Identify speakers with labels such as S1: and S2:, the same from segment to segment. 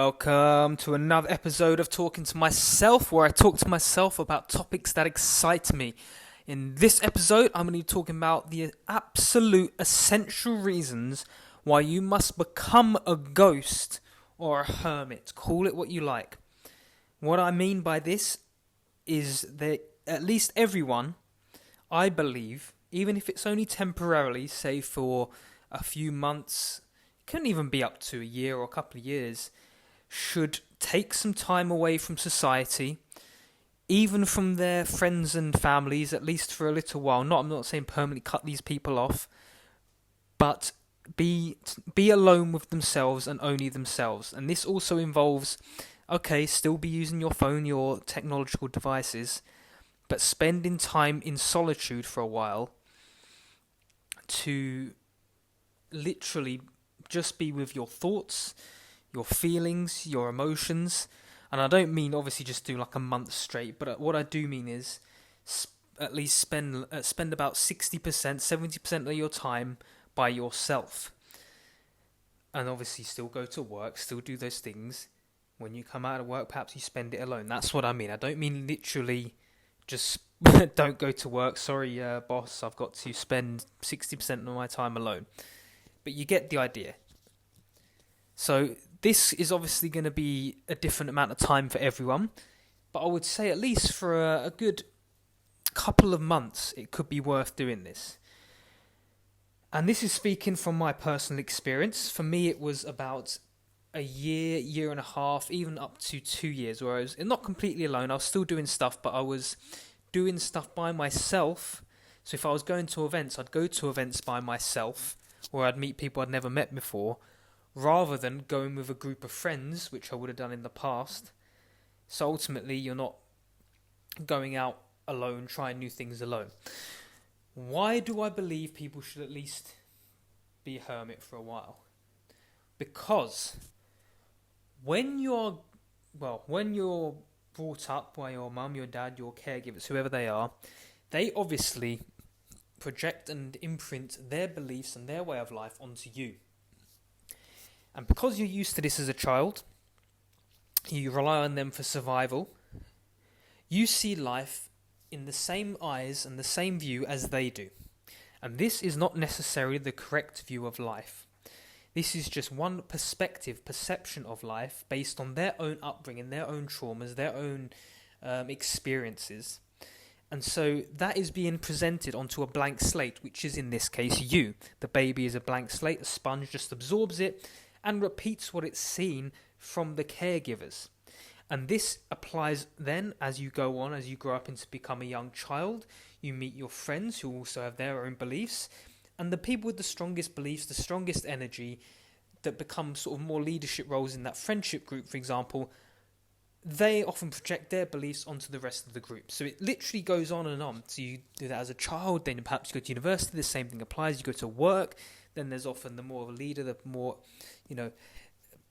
S1: Welcome to another episode of Talking to Myself, where I talk to myself about topics that excite me. In this episode, I'm going to be talking about the absolute essential reasons why you must become a ghost or a hermit. Call it what you like. What I mean by this is that at least everyone, I believe, even if it's only temporarily, say for a few months, couldn't even be up to a year or a couple of years, should take some time away from society, even from their friends and families, at least for a little while. I'm not saying permanently cut these people off, but be alone with themselves and only themselves. And this also involves, still be using your phone, your technological devices, but spending time in solitude for a while to literally just be with your thoughts, your feelings, your emotions. And I don't mean obviously just do like a month straight, but what I do mean is at least spend about 60%, 70% of your time by yourself. And obviously still go to work, still do those things. When you come out of work, perhaps you spend it alone. That's what I mean. I don't mean literally just don't go to work. Sorry, boss, I've got to spend 60% of my time alone. But you get the idea. So this is obviously going to be a different amount of time for everyone. But I would say at least for a good couple of months, it could be worth doing this. And this is speaking from my personal experience. For me, it was about a year, year and a half, even up to 2 years, where I was not completely alone. I was still doing stuff, but I was doing stuff by myself. So if I was going to events, I'd go to events by myself, where I'd meet people I'd never met before, rather than going with a group of friends, which I would have done in the past. So ultimately, you're not going out alone, trying new things alone. Why do I believe people should at least be a hermit for a while? Because when you're brought up by your mum, your dad, your caregivers, whoever they are, they obviously project and imprint their beliefs and their way of life onto you. And because you're used to this as a child, you rely on them for survival, you see life in the same eyes and the same view as they do. And this is not necessarily the correct view of life. This is just one perception of life based on their own upbringing, their own traumas, their own experiences. And so that is being presented onto a blank slate, which is in this case you. The baby is a blank slate, a sponge just absorbs it and repeats what it's seen from the caregivers. And this applies then as you go on, as you grow up into become a young child. You meet your friends who also have their own beliefs. And the people with the strongest beliefs, the strongest energy, that become sort of more leadership roles in that friendship group, for example, they often project their beliefs onto the rest of the group. So it literally goes on and on. So you do that as a child, then perhaps you go to university, the same thing applies. You go to work, then there's often the more of a leader, the more,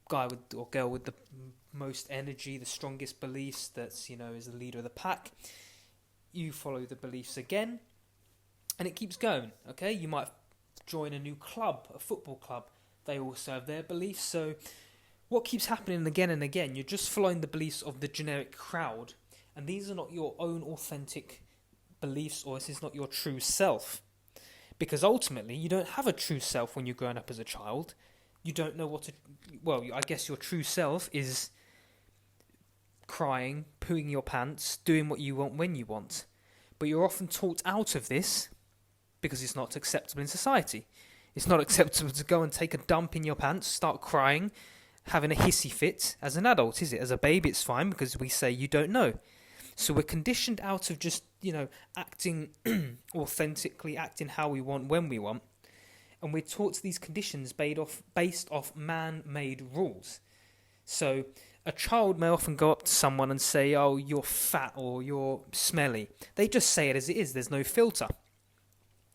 S1: guy with or girl with the most energy, the strongest beliefs, that's, is the leader of the pack. You follow the beliefs again, and it keeps going, okay? You might join a new club, a football club. They also have their beliefs. So what keeps happening again and again, you're just following the beliefs of the generic crowd, and these are not your own authentic beliefs, or this is not your true self. Because ultimately, you don't have a true self when you're growing up as a child. You don't know I guess your true self is crying, pooing your pants, doing what you want when you want. But you're often taught out of this because it's not acceptable in society. It's not acceptable to go and take a dump in your pants, start crying, having a hissy fit as an adult, is it? As a baby, it's fine because we say you don't know. So we're conditioned out of just, acting authentically, acting how we want, when we want. And we're taught these conditions based off man-made rules. So a child may often go up to someone and say, oh, you're fat or you're smelly. They just say it as it is. There's no filter.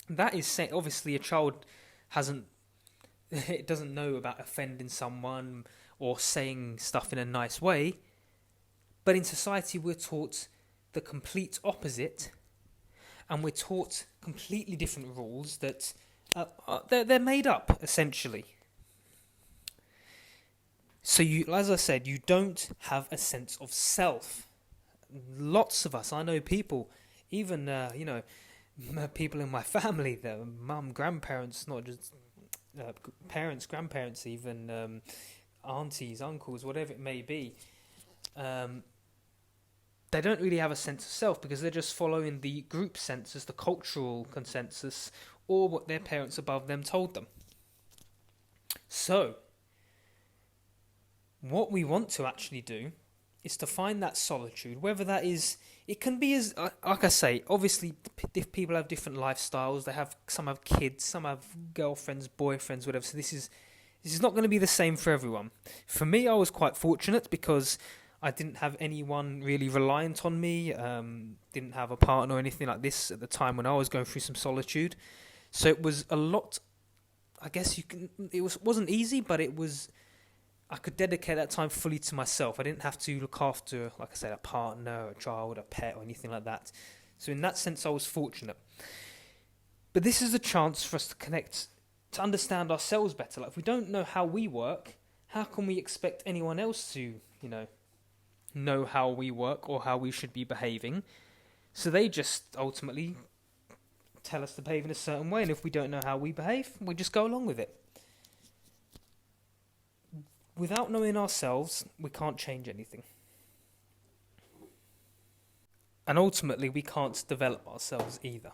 S1: That is saying, obviously, a child doesn't know about offending someone or saying stuff in a nice way. But in society, we're taught the complete opposite, and we're taught completely different rules that they're made up, essentially. So you, as I said, you don't have a sense of self. Lots of us, I know people, even people in my family, the mum, grandparents, not just parents, grandparents, even aunties, uncles, whatever it may be. Um, they don't really have a sense of self because they're just following the group census, the cultural consensus, or what their parents above them told them. So, what we want to actually do is to find that solitude, whether that is, it can be as, like I say, obviously people have different lifestyles, some have kids, some have girlfriends, boyfriends, whatever, so this is not going to be the same for everyone. For me, I was quite fortunate because I didn't have anyone really reliant on me, didn't have a partner or anything like this at the time when I was going through some solitude, so it was a lot, I guess wasn't easy, but I could dedicate that time fully to myself. I didn't have to look after, like I said, a partner, a child, a pet, or anything like that. So in that sense, I was fortunate. But this is a chance for us to connect, to understand ourselves better. Like, if we don't know how we work, how can we expect anyone else to, know how we work or how we should be behaving? So they just ultimately tell us to behave in a certain way, and if we don't know how we behave, we just go along with it. Without knowing ourselves, we can't change anything. And ultimately, we can't develop ourselves either.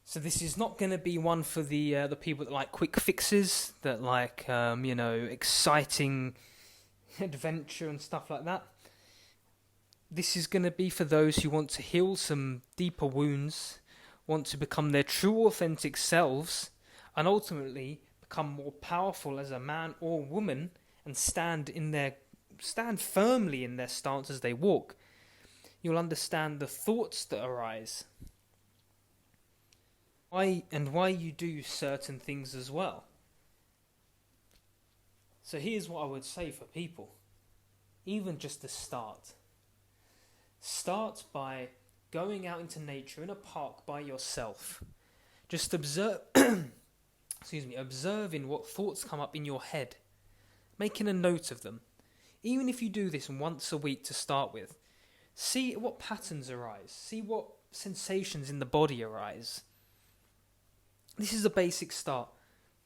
S1: So this is not going to be one for the people that like quick fixes, that like, exciting adventure and stuff like that. This is going to be for those who want to heal some deeper wounds, want to become their true authentic selves, and ultimately become more powerful as a man or woman and stand firmly in their stance as they walk. You'll understand the thoughts that arise, why you do certain things as well. So here's what I would say for people, even just to start. Start by going out into nature in a park by yourself. Just observing what thoughts come up in your head, making a note of them. Even if you do this once a week to start with, see what patterns arise, see what sensations in the body arise. This is a basic start.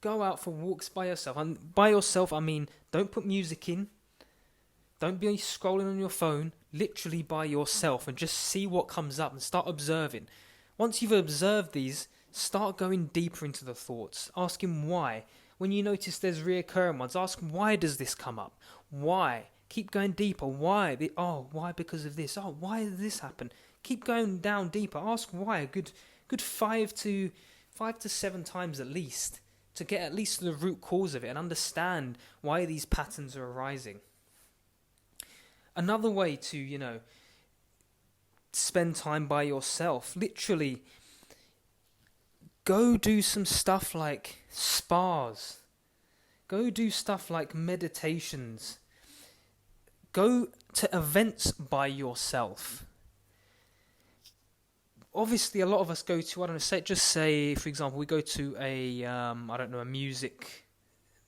S1: Go out for walks by yourself. And by yourself, I mean, don't put music in, don't be scrolling on your phone, literally by yourself, and just see what comes up and start observing. Once you've observed these, start going deeper into the thoughts, asking why. When you notice there's reoccurring ones, ask why does this come up? Why? Keep going deeper. Why? Why because of this? Oh, why did this happen? Keep going down deeper. Ask why. A good 5 to 7 times at least, to get at least to the root cause of it and understand why these patterns are arising. Another way to, spend time by yourself, literally go do some stuff like spas. Go do stuff like meditations. Go to events by yourself. Obviously, a lot of us go to, say, for example, we go to a music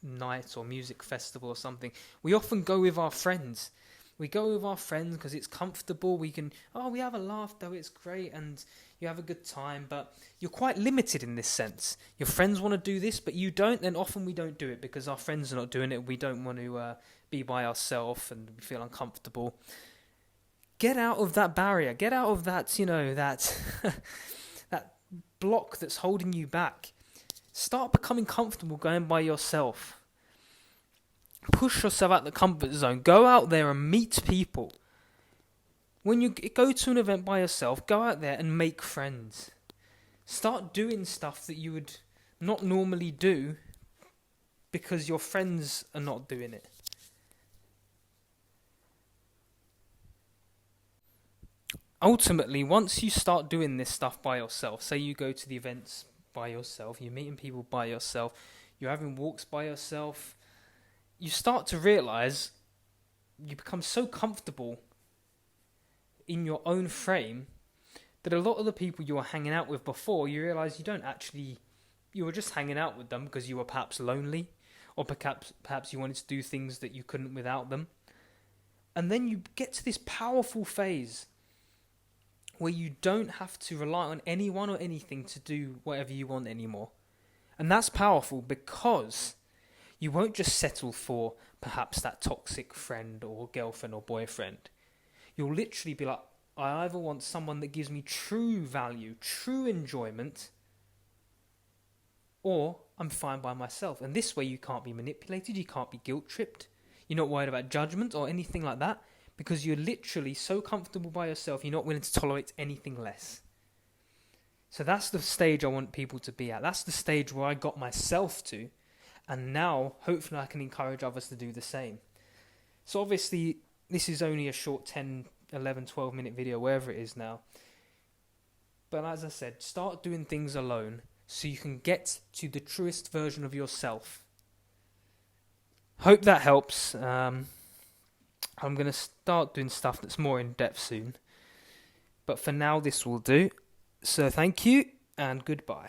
S1: night or music festival or something. We often go with our friends. We go with our friends because it's comfortable. We have a laugh, though, it's great, and you have a good time, but you're quite limited in this sense. Your friends want to do this, but you don't, then often we don't do it because our friends are not doing it. We don't want to be by ourselves and we feel uncomfortable. Get out of that barrier. Get out of that, that that block that's holding you back. Start becoming comfortable going by yourself. Push yourself out the comfort zone. Go out there and meet people. When you go to an event by yourself, go out there and make friends. Start doing stuff that you would not normally do because your friends are not doing it. Ultimately, once you start doing this stuff by yourself, say you go to the events by yourself, you're meeting people by yourself, you're having walks by yourself, you start to realise you become so comfortable in your own frame that a lot of the people you were hanging out with before, you realise you were just hanging out with them because you were perhaps lonely, or perhaps you wanted to do things that you couldn't without them. And then you get to this powerful phase where you don't have to rely on anyone or anything to do whatever you want anymore. And that's powerful because you won't just settle for perhaps that toxic friend or girlfriend or boyfriend. You'll literally be like, I either want someone that gives me true value, true enjoyment, or I'm fine by myself. And this way you can't be manipulated, you can't be guilt-tripped, you're not worried about judgment or anything like that, because you're literally so comfortable by yourself, you're not willing to tolerate anything less. So that's the stage I want people to be at. That's the stage where I got myself to, and now hopefully I can encourage others to do the same. So obviously this is only a short 10, 11, 12 minute video, wherever it is now. But as I said, start doing things alone so you can get to the truest version of yourself. Hope that helps. I'm going to start doing stuff that's more in depth soon. But for now, this will do. So thank you and goodbye.